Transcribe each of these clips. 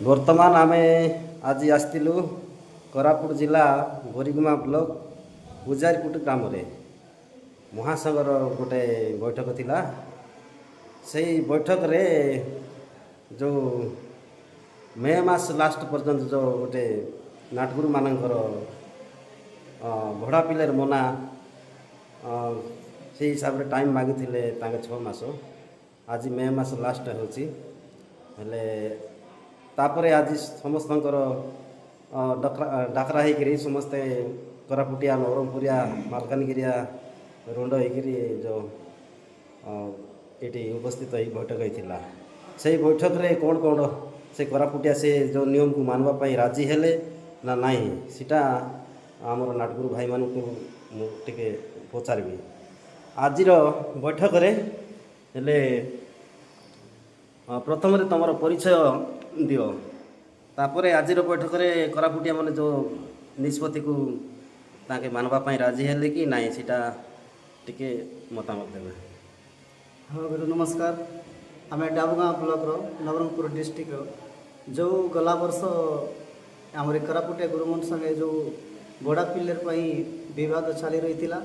ବର୍ତ୍ତମାନ ଆମେ ଆଜି ଆସିଥିଲୁ କୋରାପୁଟ ଜିଲ୍ଲା ବୋରିଗୁମା ବ୍ଲକ ପୂଜାରୀପୁଟ ଗ୍ରାମରେ ମହାସଂଘର ଗୋଟେ ବୈଠକ ଥିଲା। ସେହି ବୈଠକରେ ଯେଉଁ ମେ ମାସ ଲାଷ୍ଟ ପର୍ଯ୍ୟନ୍ତ ଯେଉଁ ଗୋଟେ ନାଟଗୁରୁମାନଙ୍କର ଭଡ଼ା ପିଲାର ମନା ସେଇ ହିସାବରେ ଟାଇମ୍ ମାଗିଥିଲେ ତାଙ୍କେ 6 ମାସ। ଆଜି ମେ ମାସ ଲାଷ୍ଟ ହେଉଛି ହେଲେ ତାପରେ ଆଜି ସମସ୍ତଙ୍କର ଡାକରା ହେଇକରି ସମସ୍ତେ କୋରାପୁଟିଆ ନବରଙ୍ଗପୁରିଆ ମାଲକାନଗିରିଆ ରୁଣ୍ଡ ହେଇକରି ଯେଉଁ ଏଠି ଉପସ୍ଥିତ ହେଇ ବୈଠକ ହେଇଥିଲା। ସେଇ ବୈଠକରେ କ'ଣ କ'ଣ ସେ କୋରାପୁଟିଆ ସେ ଯେଉଁ ନିୟମକୁ ମାନିବା ପାଇଁ ରାଜି ହେଲେ ନା ନାହିଁ ସେଟା ଆମର ନାଟଗୁରୁ ଭାଇମାନଙ୍କୁ ମୁଁ ଟିକେ ପଚାରିବି। ଆଜିର ବୈଠକରେ ହେଲେ ପ୍ରଥମରେ ତୁମର ପରିଚୟ ଦିଅ, ତାପରେ ଆଜିର ବୈଠକରେ କୋରାପୁଟିଆ ମାନେ ଯେଉଁ ନିଷ୍ପତ୍ତିକୁ ତାଙ୍କେ ମାନିବା ପାଇଁ ରାଜି ହେଲେ କି ନାହିଁ ସେଟା ଟିକେ ମତାମତ ଦେବେ। ହଁ ଗୁରୁ ନମସ୍କାର। ଆମେ ଡାବୁଗାଁ ବ୍ଲକର ନବରଙ୍ଗପୁର ଡିଷ୍ଟ୍ରିକ୍ଟର ଯେଉଁ ଗଲା ବର୍ଷ ଆମର କୋରାପୁଟିଆ ଗୁରୁମାନ ସାଙ୍ଗେ ଯେଉଁ ଭଡ଼ା ପିଲର ପାଇଁ ବିବାଦ ଚାଲି ରହିଥିଲା,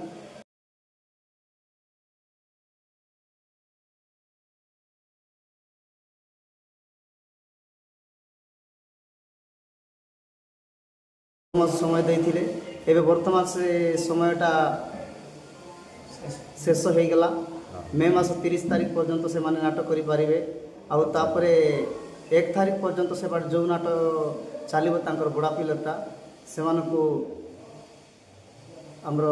ସମୟ ଦେଇଥିଲେ। ଏବେ ବର୍ତ୍ତମାନ ସେ ସମୟଟା ଶେଷ ହୋଇଗଲା। ମେ ମାସ 30 ତାରିଖ ପର୍ଯ୍ୟନ୍ତ ସେମାନେ ନାଟକ କରିପାରିବେ। ଆଉ ତାପରେ 1 ତାରିଖ ପର୍ଯ୍ୟନ୍ତ ସେମାନେ ଯେଉଁ ନାଟକ ଚାଲିବ ତାଙ୍କର ଭଡ଼ା ପିଲରଟା ସେମାନଙ୍କୁ ଆମର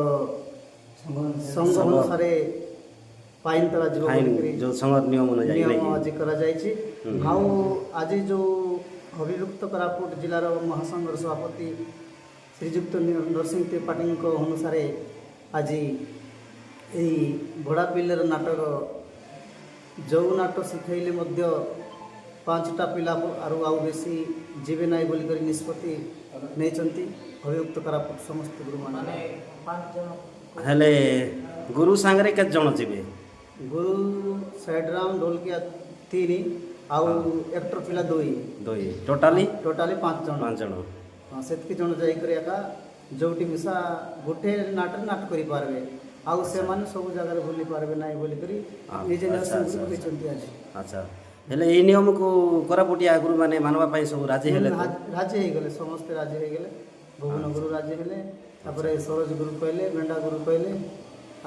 ସଂଘ ଅନୁସାରେ ଫାଇନ କରାଯିବ ବୋଲିକରି ନିୟମ ଆଜି କରାଯାଇଛି। ଆଉ ଆଜି ଯେଉଁ ଅଭିଯୁକ୍ତ କୋରାପୁଟ ଜିଲ୍ଲାର ମହାସଂଘର ସଭାପତି ଶ୍ରୀଯୁକ୍ତ ନରସିଂହ ତ୍ରିପାଠୀଙ୍କ ଅନୁସାରେ ଆଜି ଏହି ଭଡ଼ା ପିଲାର ନାଟକ ଯେଉଁ ନାଟକ ଶିଖାଇଲେ ମଧ୍ୟ 5ଟା ପିଲା ଆଉ ବେଶୀ ଯିବେ ନାହିଁ ବୋଲିକରି ନିଷ୍ପତ୍ତି ନେଇଛନ୍ତି ଅଭିଯୁକ୍ତ କୋରାପୁଟ ସମସ୍ତ ଗୁରୁମାନେ। 5 ଜଣ ହେଲେ ଗୁରୁ ସାଙ୍ଗରେ କେତେ ଜଣ ଯିବେ? ଗୁରୁ ସାଇଡ଼ରାମ ଢୋଲକିଆ 3 ଆଉ ଏକ୍ଟର ପିଲା 2 ଟୋଟାଲି 5 ଜଣ। ହଁ, ସେତିକି ଜଣ ଯାଇକରି ଏକା ଯେଉଁଠି ମିଶା ଗୋଟେ ନାଟରେ ନାଟ କରିପାରିବେ। ଆଉ ସେମାନେ ସବୁ ଜାଗାରେ ବୁଲି ପାରିବେ ନାହିଁ ବୋଲିକରି ନିଜେ କହିଛନ୍ତି ଆଜି। ଆଚ୍ଛା, ହେଲେ ଏଇ ନିୟମକୁ କୋରାପୁଟିଆ ଗୁରୁମାନେ ମାନିବା ପାଇଁ ସବୁ ରାଜି ହେଲେ? ରାଜି ହେଇଗଲେ, ସମସ୍ତେ ରାଜି ହେଇଗଲେ। ଭୁବନ ଗୁରୁ ରାଜି ହେଲେ, ତାପରେ ସରୋଜ ଗୁରୁ କହିଲେ, ମେଣ୍ଢା ଗୁରୁ କହିଲେ,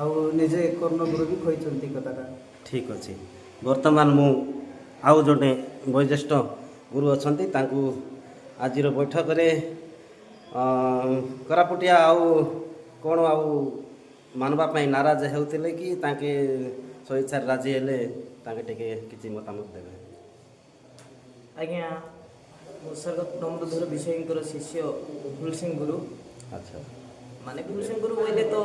ଆଉ ନିଜେ କର୍ଣ୍ଣ ଗୁରୁ ବି କହିଛନ୍ତି କଥାଟା। ଠିକ୍ ଅଛି। ବର୍ତ୍ତମାନ ମୁଁ ଆଉ ଜଣେ ବୟୋଜ୍ୟେଷ୍ଠ ଗୁରୁ ଅଛନ୍ତି, ତାଙ୍କୁ ଆଜିର ବୈଠକରେ କୋରାପୁଟିଆ ଆଉ କ'ଣ ଆଉ ମାନିବା ପାଇଁ ନାରାଜ ହେଉଥିଲେ କି ତାଙ୍କେ ସ୍ୱଇଚ୍ଛାରେ ରାଜି ହେଲେ ତାଙ୍କେ ଟିକେ କିଛି ମତାମତ ଦେବେ। ଆଜ୍ଞା, ମୁଁ ସ୍ୱର୍ଗତ ବ୍ରହ୍ମଧର ବିଷୟଙ୍କର ଶିଷ୍ୟ ଫୁଲସିଂ ଗୁରୁ। ଆଚ୍ଛା, ମାନେ ଫୁଲସିଂ ଗୁରୁ ବୋଇଲେ ତ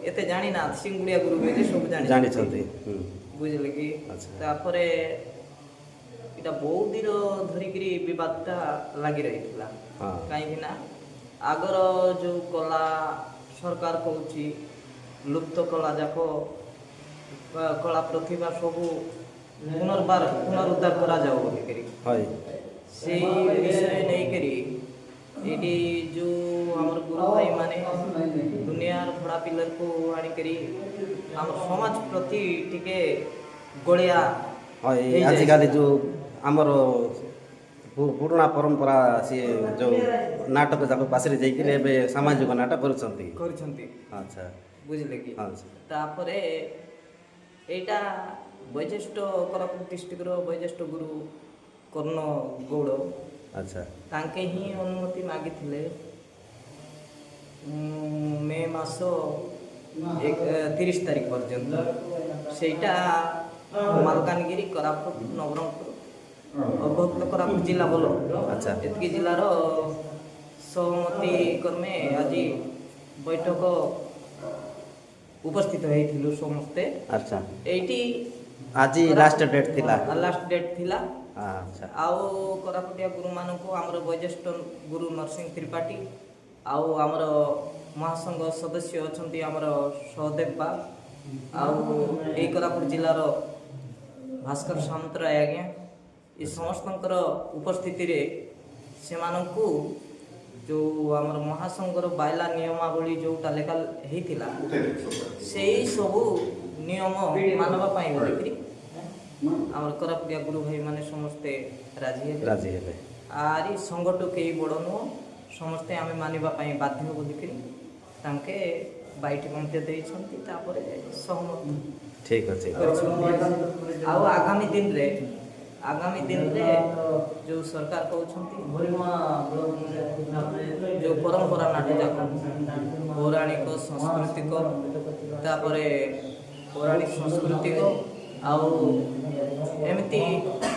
ଏତେ ଜାଣିନାହାନ୍ତି, ସିଙ୍ଗୁଳିଆ ଗୁରୁ ବୋଇଲେ ସବୁ ଜାଣିଛନ୍ତି। ବୁଝିଲେ କି? ତାପରେ ଏଇଟା ବହୁତ ଦିନ ଧରିକିରି ବିବାଦଟା ଲାଗି ରହିଥିଲା। କାହିଁକି ନା ଆଗର ଯେଉଁ କଳା ସରକାର କହୁଛି ଲୁପ୍ତ କଳା ଯାକ କଳା ପ୍ରତିଭା ସବୁ ପୁନରୁଦ୍ଧାର କରାଯାଉ ବୋଲିକରି ସେଇ ବିଷୟ ନେଇକରି ଏଇଠି ଯେଉଁ ଆମର ଗୁରୁ ଭାଇମାନେ ଦୁନିଆର ଭଡ଼ା ପିଲରକୁ ଆଣିକରି ଆମର ସମାଜ ପ୍ରତି ଟିକେ ଗଳିଆ ଆଜିକାଲି ଯେଉଁ ଆମର ପୁରୁଣା ପରମ୍ପରା ସିଏ ଯେଉଁ ନାଟକ ଯାକ ପାଶରେ ଯାଇକିରି ଏବେ ସାମାଜିକ ନାଟକ କରୁଛନ୍ତି। ଆଚ୍ଛା, ବୁଝିଲେ କି? ତାପରେ ଏଇଟା ବୈଜେଷ୍ଠ କୋରାପୁଟ ଡିଷ୍ଟ୍ରିକ୍ଟର ବୈଜେଷ୍ଠ ଗୁରୁ କର୍ଣ୍ଣ ଗୌଡ଼। ଆଚ୍ଛା, ତାଙ୍କେ ହିଁ ଅନୁମତି ମାଗିଥିଲେ ମେ ମାସ 30 ତାରିଖ ପର୍ଯ୍ୟନ୍ତ। ସେଇଟା ମାଲକାନଗିରି, କୋରାପୁଟ, ନବରଙ୍ଗପୁର, ଅବହକ୍ତ କୋରାପୁଟ ଜିଲ୍ଲା ବୋଲ। ଆଚ୍ଛା, ଏତିକି ଜିଲ୍ଲାର ସହମତି କ୍ରମେ ଆଜି ବୈଠକ ଉପସ୍ଥିତ ହେଇଥିଲୁ ସମସ୍ତେ। ଆଚ୍ଛା, ଏଇଠି ଆଜି ଲାଷ୍ଟ ଡେଟ୍ ଥିଲା। ଆଚ୍ଛା, ଆଉ କୋରାପୁଟିଆ ଗୁରୁମାନଙ୍କୁ ଆମର ବୈଜେଷ୍ଠ ଗୁରୁ ନରସିଂହ ତ୍ରିପାଠୀ ଆଉ ଆମର ମହାସଂଘ ସଦସ୍ୟ ଅଛନ୍ତି ଆମର ସହଦେବ ବାଗ, ଆଉ ଏଇ କୋରାପୁଟ ଜିଲ୍ଲାର ଭାସ୍କର ସାମନ୍ତରାୟ ଆଜ୍ଞା, ଏ ସମସ୍ତଙ୍କର ଉପସ୍ଥିତିରେ ସେମାନଙ୍କୁ ଯେଉଁ ଆମର ମହାସଂଘର ବାଇଲା ନିୟମାବଳୀ ଯେଉଁଟା ଲେଖା ହେଇଥିଲା ସେଇ ସବୁ ନିୟମ ମାନବା ପାଇଁ ବୋଲିକିରି ଆମର କୋରାପୁଟିଆ ଗୁରୁ ଭାଇମାନେ ସମସ୍ତେ ରାଜି ହେବେ। ଆରି ସଂଘଠୁ କେହି ବଡ଼ ନୁହଁ, ସମସ୍ତେ ଆମେ ମାନିବା ପାଇଁ ବାଧ୍ୟ ବୋଲିକିରି ତାଙ୍କେ ବାଇଟି ମଧ୍ୟ ଦେଇଛନ୍ତି, ତାପରେ ସହମତ ଠିକ୍ ଅଛି। କରିଛନ୍ତି। ଆଉ ଆଗାମୀ ଦିନରେ ଯେଉଁ ସରକାର କହୁଛନ୍ତି ଯେଉଁ ପରମ୍ପରା ନାଟ ଯାକ ପୌରାଣିକ ସାଂସ୍କୃତିକ ତାପରେ ପୌରାଣିକ ସାଂସ୍କୃତିକ ଆଉ ଏମିତି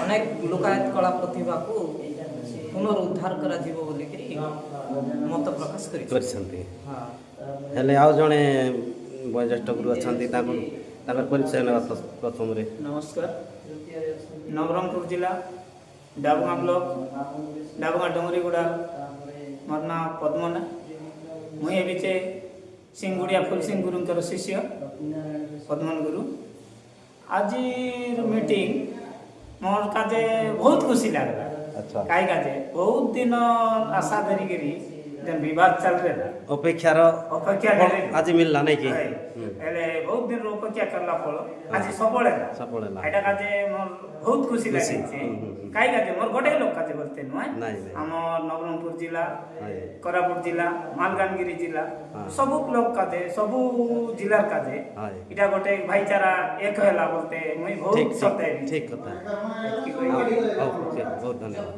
ଅନେକ ଲୋକାୟତ କଳା ପ୍ରତିଭାକୁ ପୁନରୁଦ୍ଧାର କରାଯିବ ବୋଲିକିରି ମତ ପ୍ରକାଶ କରିଛନ୍ତି। ହଁ। ହେଲେ ଆଉ ଜଣେ ବୟୋଜ୍ୟେଷ୍ଠ ଗୁରୁ ଅଛନ୍ତି, ତାଙ୍କର ପରିଚୟ ନେବା ପ୍ରଥମରେ। ନମସ୍କାର। ନବରଙ୍ଗପୁର ଜିଲ୍ଲା ଡାବୁଗାଁ ବ୍ଲକ ଡାବୁଗାଁ ଡଙ୍ଗରିଗୁଡ଼ା ମୋର ନାଁ ପଦ୍ମନା। ମୁଇଁ ଏ ବିଚେ ସିଂଗୁଡ଼ିଆ ଫୁଲସିଂ ଗୁରୁଙ୍କର ଶିଷ୍ୟ ପଦ୍ମନ ଗୁରୁ। ଆଜିର ମିଟିଂ ମୋର କାଜେ ବହୁତ ଖୁସି ଲାଗିଲା। ଆଚ୍ଛା। କାଇ କାଜେ ବହୁତ ଦିନ ଆଶା ଧରିକିରି ଯେନ୍ ବିବାଦ ଚାଲିଲା ଅପେକ୍ଷା ଆଜି ମିଳିଲା ନାଇଁ କି? ହେଲେ ବହୁତ ଦିନର ଅପେକ୍ଷା କଲା ଫଳ ଆଜି ସଫଳ ହେଲା। ଏଇଟା କାଜେ ମୋର ବହୁତ ଖୁସି ଲାଗିছে। କାଇ କାଜେ ମୋର ଗୋଟେ ଲୋକ କାଜେ বলতে নয়, আমার নবরঙ্গপুর জেলা, কোরাপুট জেলা, মালকানগিরি জেলা সবু লোক কাজে সবু জেলার কাজে এটা গোটে ভাইচারা এক হেলা বলতে মুই বহুত সত্য। ঠিক কথা। বহুত ধন্যবাদ।